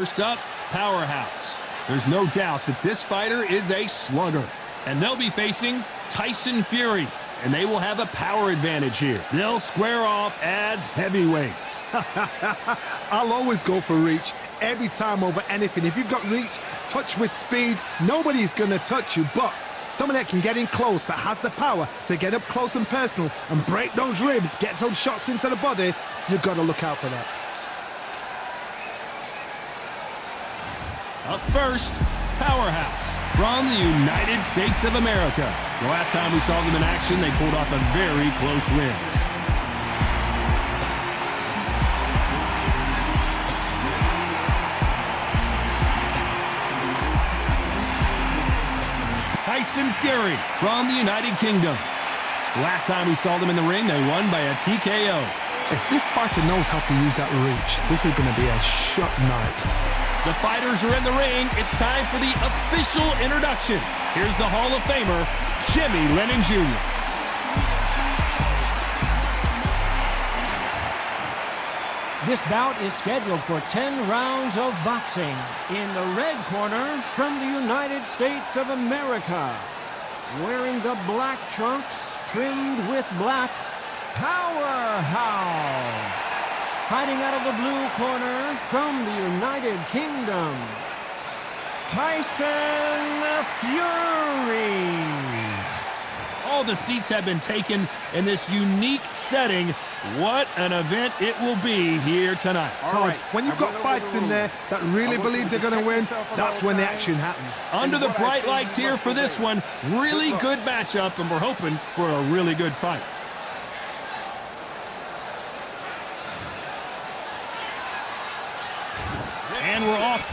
First up, powerhouse. There's no doubt that this fighter is a slugger. And they'll be facing Tyson Fury. And they will have a power advantage here. They'll square off as heavyweights. I'll always go for reach every time over anything. If you've got reach, touch with speed, nobody's going to touch you. But someone that can get in close, that has the power to get up close and personal and break those ribs, get those shots into the body, you've got to look out for that. Up first, powerhouse from the United States of America. The last time we saw them in action, they pulled off a very close win. Tyson Fury from the United Kingdom. The last time we saw them in the ring, they won by a TKO. If this fighter knows how to use that reach, this is going to be a shot night. The fighters are in the ring. It's time for the official introductions. Here's the Hall of Famer, Jimmy Lennon Jr. This bout is scheduled for 10 rounds of boxing. In the red corner, from the United States of America, wearing the black trunks trimmed with black, Powerhouse. Fighting out of the blue corner, from the United Kingdom, Tyson Fury. All the seats have been taken in this unique setting. What an event it will be here tonight. Todd, when you've got fights in there that really believe they're going to win, that's when the action happens. Under the bright lights here for this one, really good matchup, and we're hoping for a really good fight. And we're off.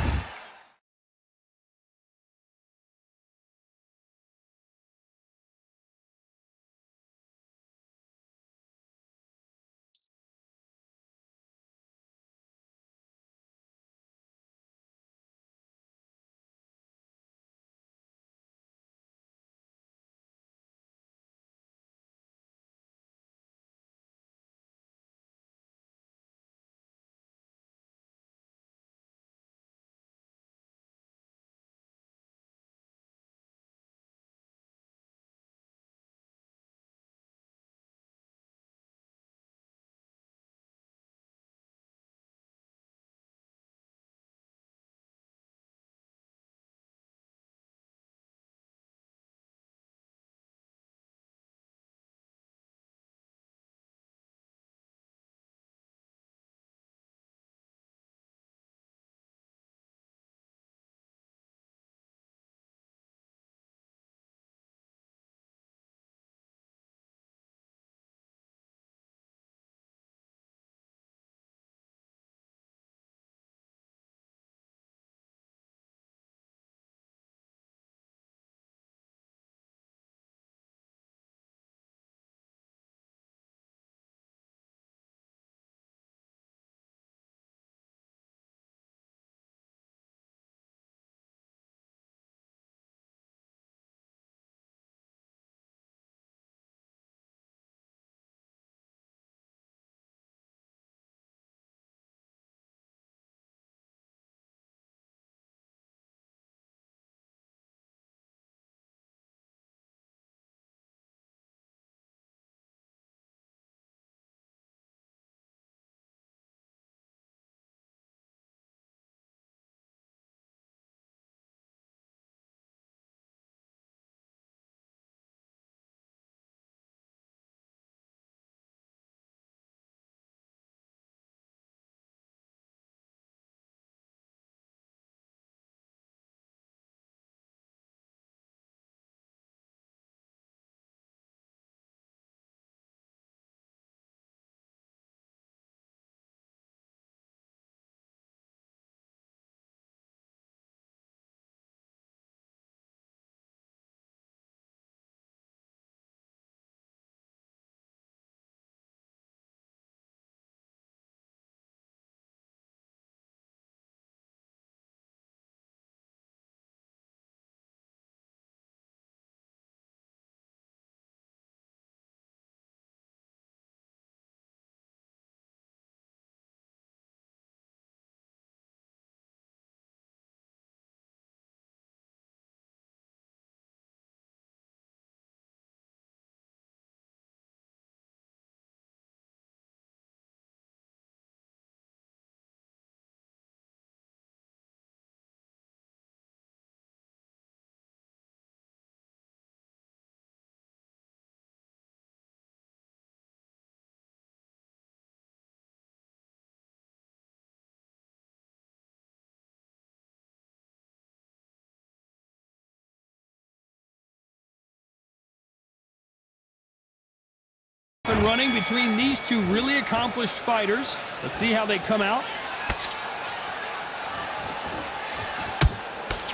one running between these two really accomplished fighters. Let's see how they come out.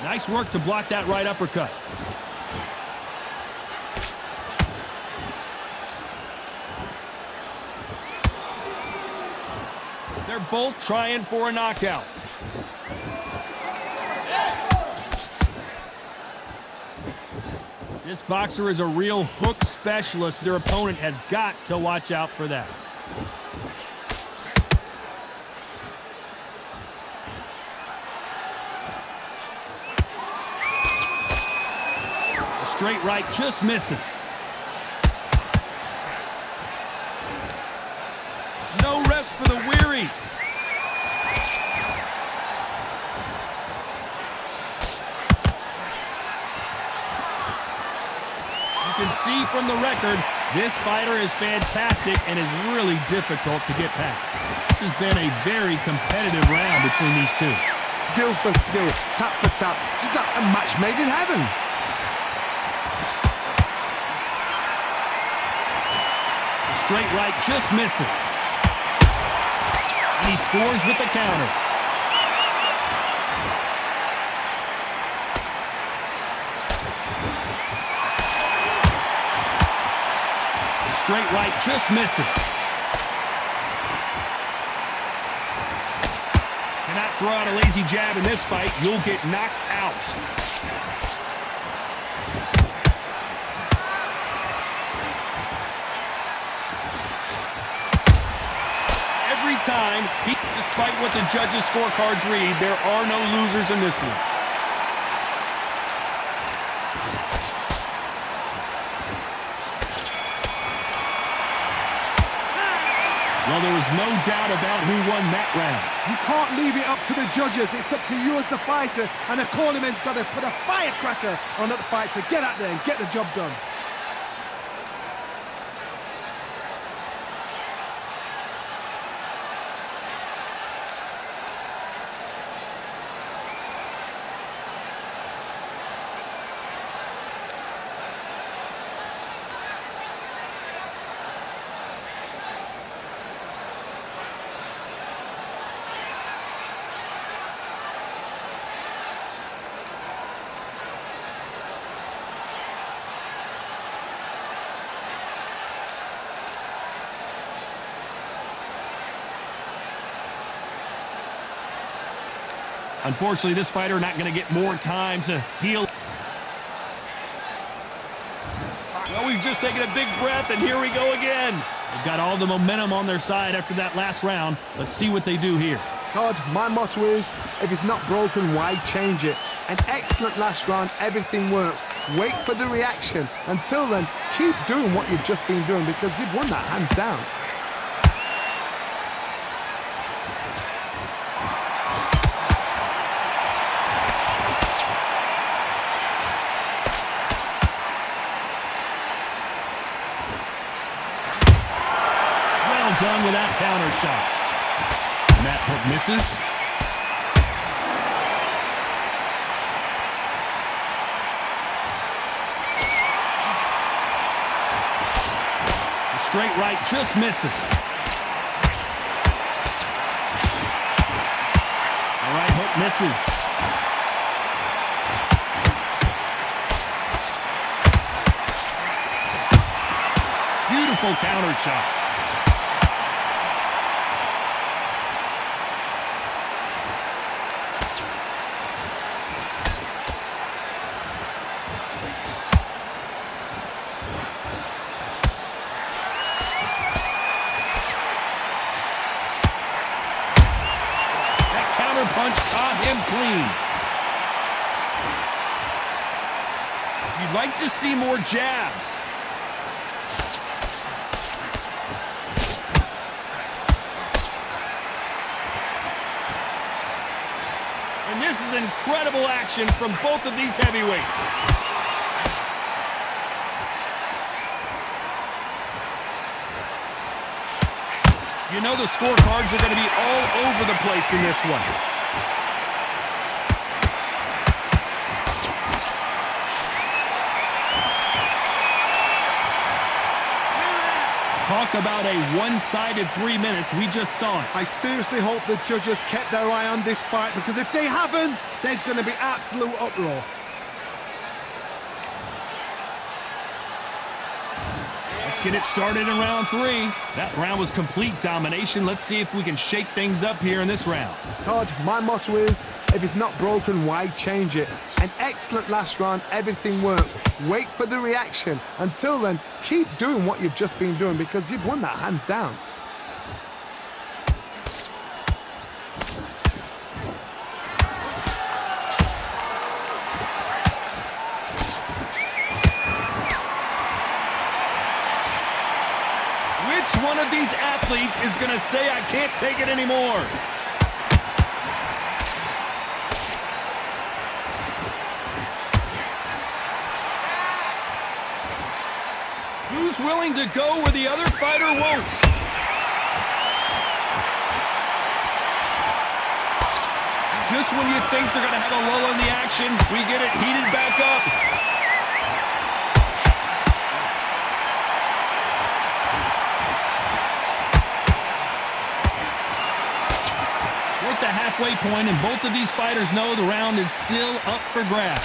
Nice work to block that right uppercut. They're both trying for a knockout. This boxer is a real hook specialist. Their opponent has got to watch out for that. A straight right just misses. No rest for the weary. You can see from the record, this fighter is fantastic and is really difficult to get past. This has been a very competitive round between these two. Skill for skill, tap for tap. Just like a match made in heaven. The straight right just misses. And he scores with the counter. Straight right just misses. Cannot throw out a lazy jab in this fight. You'll get knocked out. Every time, despite what the judges' scorecards read, there are no losers in this one. Well, there was no doubt about who won that round. You can't leave it up to the judges. It's up to you as the fighter, and the cornerman's got to put a firecracker on that fight to get out there and get the job done. Unfortunately, this fighter not going to get more time to heal. Well, we've just taken a big breath, and here we go again. They've got all the momentum on their side after that last round. Let's see what they do here. Todd, my motto is, if it's not broken, why change it? An excellent last round, everything works. Wait for the reaction. Until then, keep doing what you've just been doing because you've won that hands down. Done with that counter shot. And that hook misses. The straight right just misses. The right hook misses. Beautiful counter shot. Punch caught him clean. You'd like to see more jabs. And this is incredible action from both of these heavyweights. You know the scorecards are going to be all over the place in this one. Talk about a one-sided 3 minutes. We just saw it. I seriously hope the judges kept their eye on this fight, because if they haven't, there's going to be absolute uproar. Let's get it started in round 3. That round was complete domination. Let's see if we can shake things up here in this round. Todd, my motto is, if it's not broken, why change it? An excellent last round, everything works. Wait for the reaction. Until then, keep doing what you've just been doing, because you've won that hands down. Which one of these athletes is going to say, I can't take it anymore? Who's willing to go where the other fighter won't? Just when you think they're going to have a lull in the action, we get it heated back up. The halfway point, and both of these fighters know the round is still up for grabs.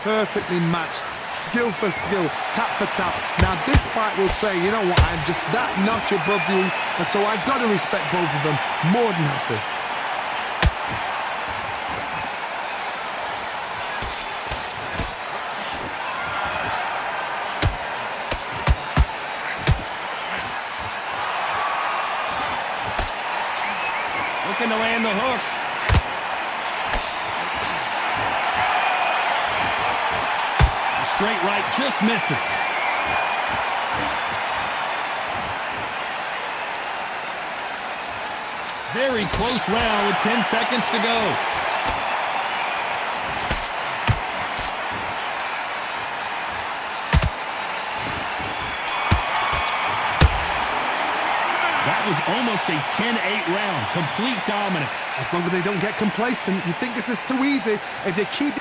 Perfectly matched, skill for skill, tap for tap. Now this fight will say, you know what, I'm just that notch above you, and so I've got to respect both of them more than happy. Looking to land the hook. The straight right just misses. Very close round with 10 seconds to go. That was almost a 10-8 round. Complete dominance. As long as they don't get complacent, you think this is too easy. If they keep...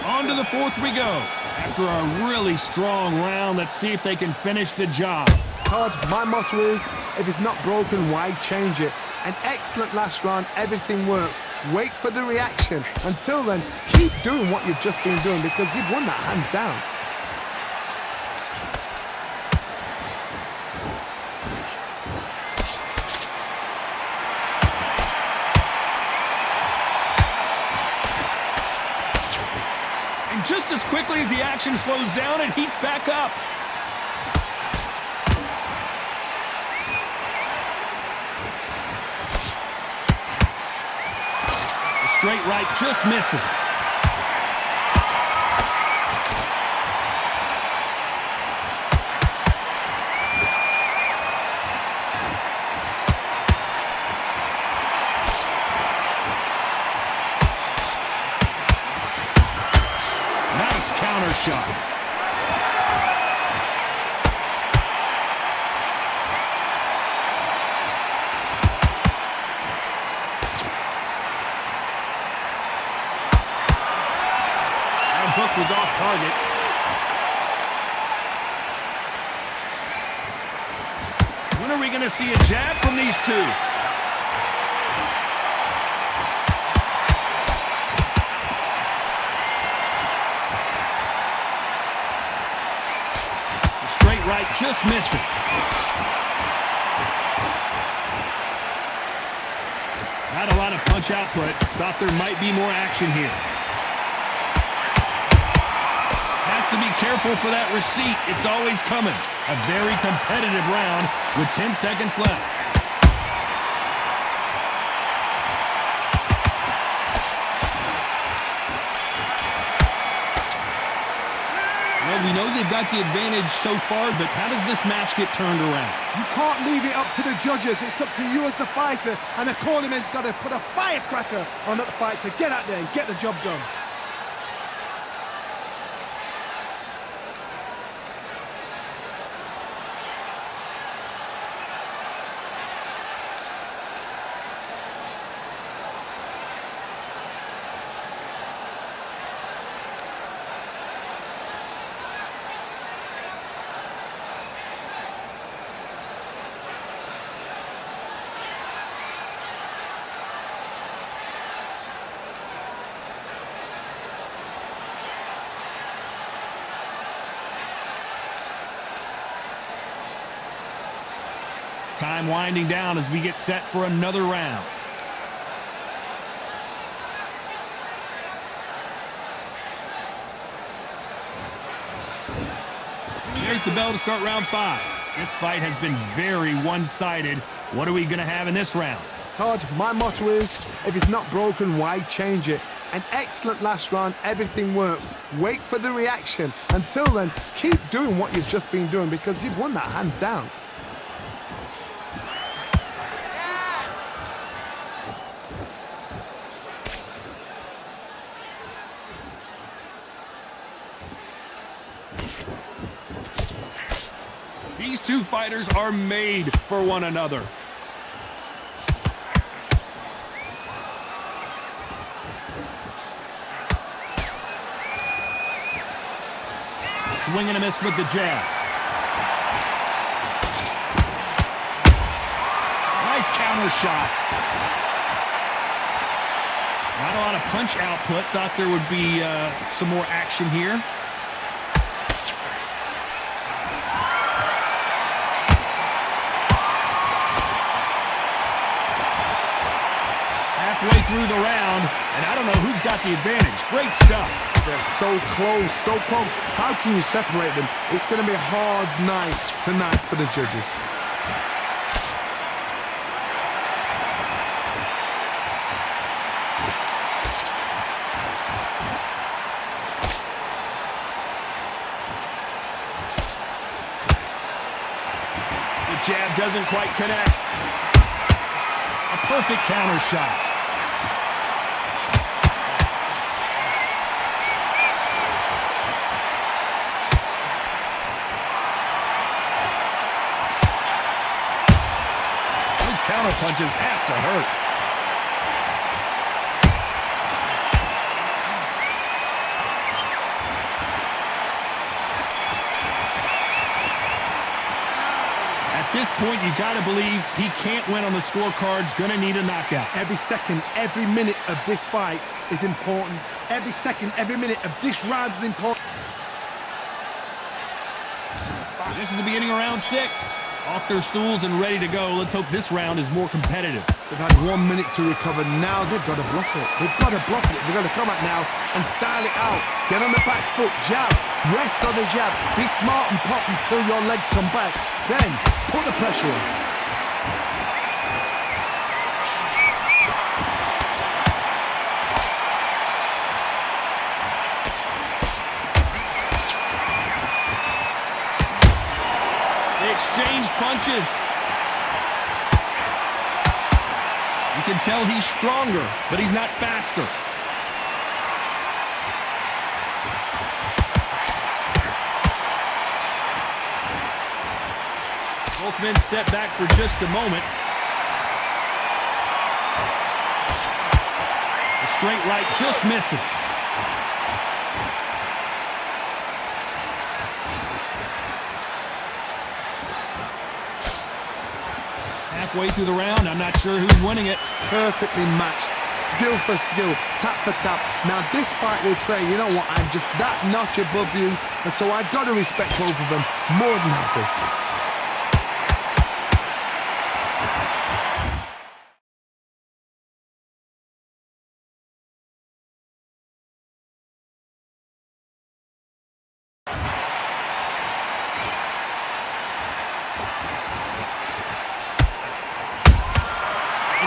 On to the fourth we go. After a really strong round, let's see if they can finish the job. Todd, my motto is, if it's not broken, why change it? An excellent last round, everything works. Wait for the reaction. Until then, keep doing what you've just been doing, because you've won that hands down. Just as quickly as the action slows down, it heats back up. The straight right just misses. Shot. That hook was off target. When are we going to see a jab from these two? Right just misses. Not a lot of punch output. Thought there might be more action here. Has to be careful for that receipt. It's always coming. A very competitive round with 10 seconds left. We know they've got the advantage so far, but how does this match get turned around? You can't leave it up to the judges. It's up to you as the fighter, and the cornerman's got to put a firecracker on that fight to get out there and get the job done. Time winding down as we get set for another round. There's the bell to start round 5. This fight has been very one-sided. What are we going to have in this round? Todd, my motto is, if it's not broken, why change it? An excellent last round, everything works. Wait for the reaction. Until then, keep doing what you've just been doing because you've won that hands down. These two fighters are made for one another. Swing and a miss with the jab. Nice counter shot. Not a lot of punch output. Thought there would be some more action here. Halfway through the round, and I don't know who's got the advantage. Great stuff. They're so close, so close. How can you separate them? It's going to be a hard night tonight for the judges. The jab doesn't quite connect. A perfect counter shot. Counter punches have to hurt. At this point, you got to believe he can't win on the scorecards. Going to need a knockout. Every second, every minute of this fight is important. Every second, every minute of this round is important. This is the beginning of round 6. Off their stools and ready to go. Let's hope this round is more competitive. They've had 1 minute to recover. Now they've got to bluff it. They've got to bluff it. They've got to come out now and style it out. Get on the back foot, jab, rest on the jab. Be smart and pop until your legs come back. Then put the pressure on. Exchange punches. You can tell he's stronger, but he's not faster. Both men step back for just a moment. The straight right just misses. Halfway through the round, I'm not sure who's winning it. Perfectly matched, skill for skill, tap for tap. Now this fight will say, you know what, I'm just that notch above you, and so I've got to respect both of them more than happy.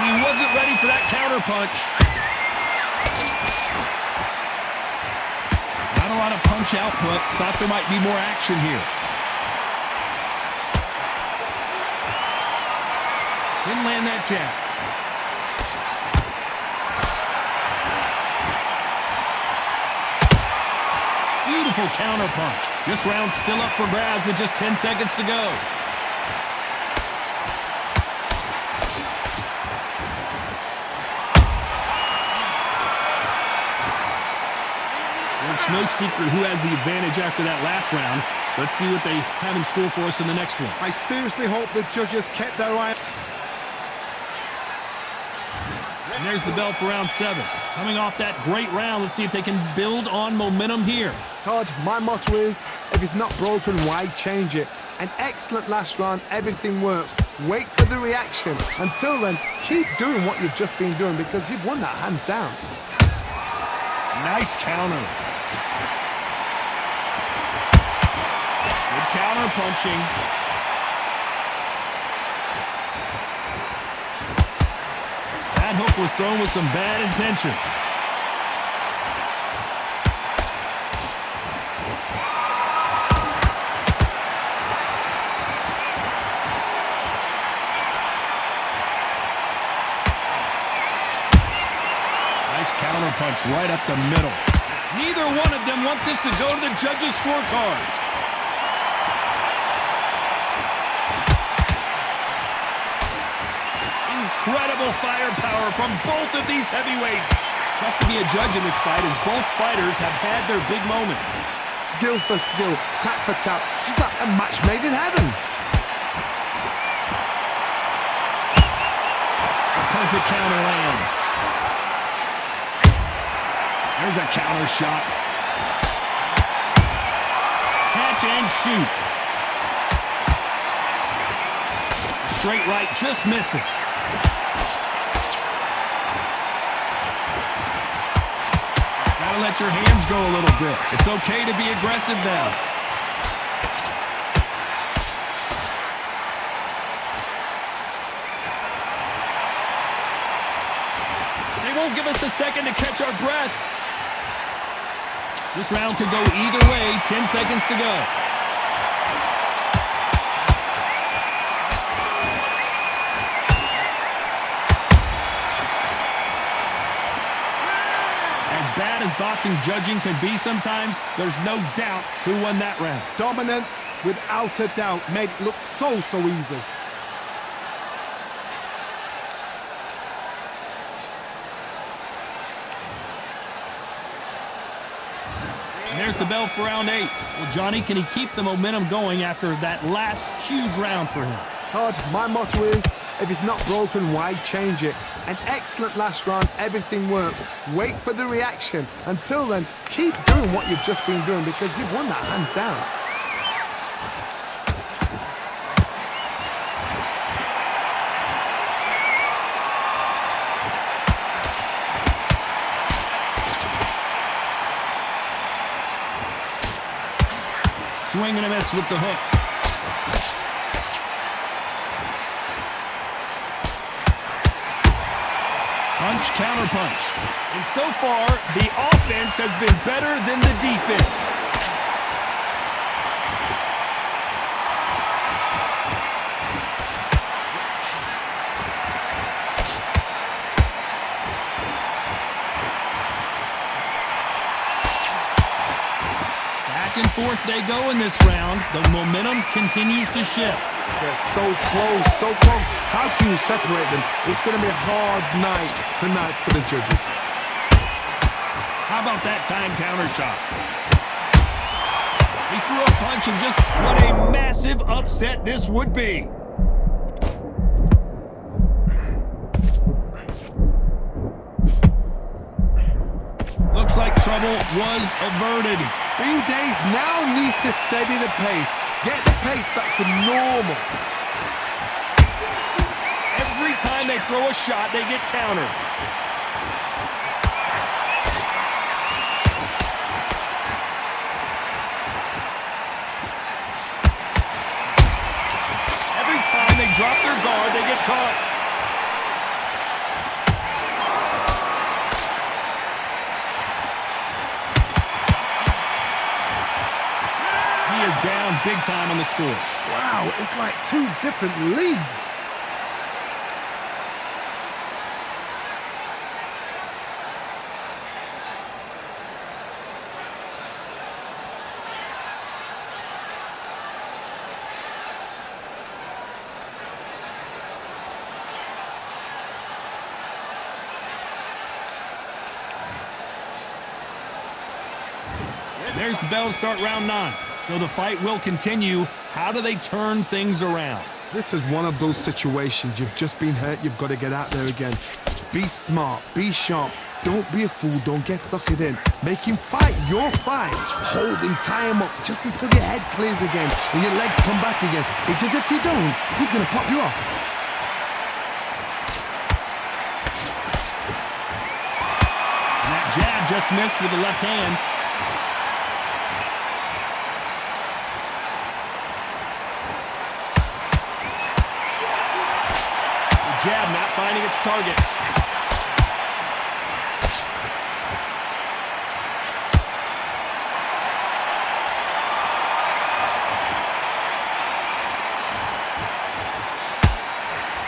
Wasn't ready for that counter punch. Not a lot of punch output. Thought there might be more action here. Didn't land that jab. Beautiful counter punch. This round's still up for grabs with just 10 seconds to go. It's no secret who has the advantage after that last round. Let's see what they have in store for us in the next one. I seriously hope the judges kept their eye. And there's the bell for round 7. Coming off that great round, let's see if they can build on momentum here. Todd, my motto is, If it's not broken, why change it? An excellent last round, everything works. Wait for the reaction. Until then, keep doing what you've just been doing because you've won that hands down. Nice counter. Good counter punching. That hook was thrown with some bad intentions. Nice counter punch right up the middle. Neither one of them want this to go to the judges' scorecards. Incredible firepower from both of these heavyweights. Tough to be a judge in this fight as both fighters have had their big moments. Skill for skill, tap for tap. She's like a match made in heaven. A perfect counter lands. There's a counter shot. Catch and shoot. Straight right just misses. Gotta let your hands go a little bit. It's okay to be aggressive now. They won't give us a second to catch our breath. This round could go either way. 10 seconds to go. As bad as boxing judging can be sometimes, there's no doubt who won that round. Dominance, without a doubt, made it look so easy. And there's the bell for round 8. Well, Johnny, can he keep the momentum going after that last huge round for him? Todd, my motto is, if it's not broken, why change it? An excellent last round, everything works. Wait for the reaction. Until then, keep doing what you've just been doing because you've won that hands down. Swing and a miss with the hook. Punch, counter punch. And so far, the offense has been better than the defense. Back and forth they go in this round. The momentum continues to shift. They're so close, so close. How can you separate them? It's going to be a hard night tonight for the judges. How about that time counter shot? He threw a punch and just what a massive upset this would be. Looks like trouble was averted. Bean Days now needs to steady the pace. Get the pace back to normal. Every time they throw a shot, they get countered. Every time they drop their guard, they get caught. He is down big time on the scores. Wow, it's like two different leagues. There's the bell to start round 9. So the fight will continue. How do they turn things around? This is one of those situations. You've just been hurt. You've got to get out there again. Be smart. Be sharp. Don't be a fool. Don't get suckered in. Make him fight your fight. Hold him, tie him up just until your head clears again and your legs come back again. Because if you don't, he's going to pop you off. And that jab just missed with the left hand. The jab not finding its target.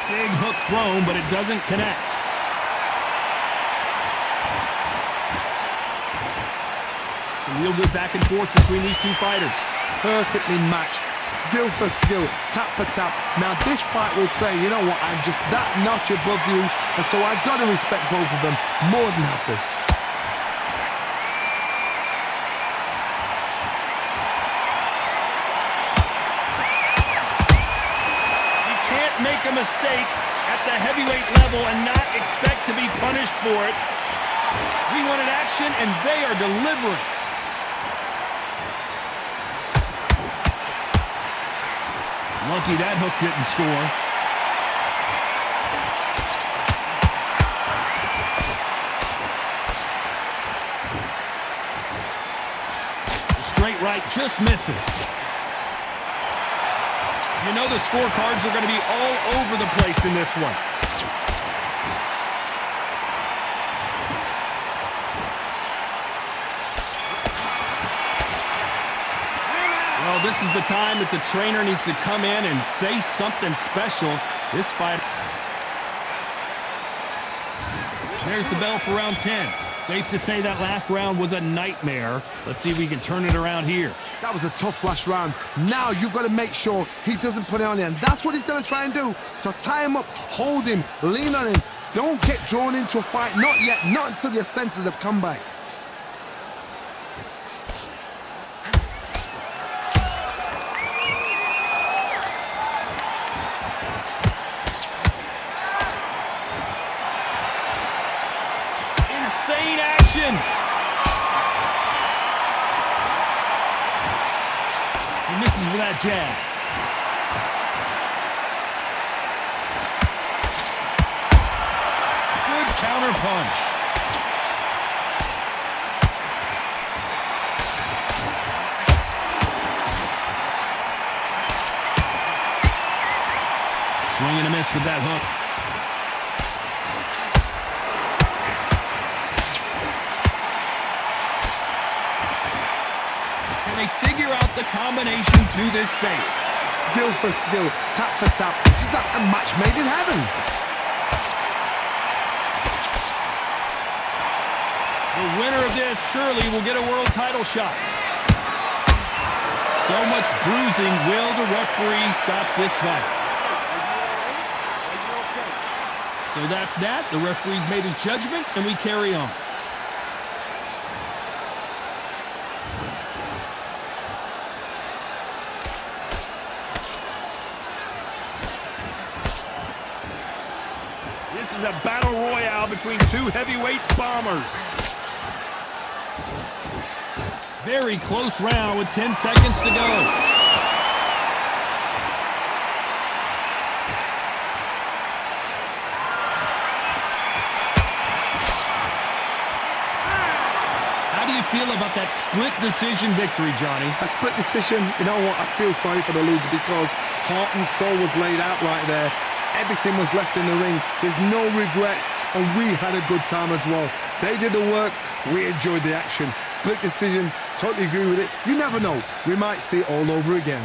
Big hook thrown, but it doesn't connect. Some real good back and forth between these two fighters. Perfectly matched. Skill for skill. Tap for tap. Now this fight will say, you know what, I'm just that notch above you, and so I've got to respect both of them. More than happy. Make a mistake at the heavyweight level and not expect to be punished for it. We wanted action, and they are delivering. Lucky that hook didn't score. The straight right just misses. You know the scorecards are going to be all over the place in this one. Well, this is the time that the trainer needs to come in and say something special. This fight. There's the bell for round 10. Safe to say that last round was a nightmare. Let's see if we can turn it around here. That was a tough last round. Now you've got to make sure he doesn't put it on you, and that's what he's going to try and do. So tie him up, hold him, lean on him. Don't get drawn into a fight. Not yet. Not until your senses have come back. Insane action. He misses with that jab. Good counter punch. Swing and a miss with that hook. They figure out the combination to this safe. Skill for skill, tap for tap, just like a match made in heaven. The winner of this surely will get a world title shot. So much bruising. Will the referee stop this fight? So that's that. The referee's made his judgment, and we carry on. This is a battle royale between two heavyweight bombers. Very close round with 10 seconds to go. How do you feel about that split decision victory, Johnny? A split decision, you know what, I feel sorry for the loser because heart and soul was laid out right there. Everything was left in the ring. There's no regrets, and we had a good time as well. They did the work. We enjoyed the action. Split decision. Totally agree with it. You never know. We might see it all over again.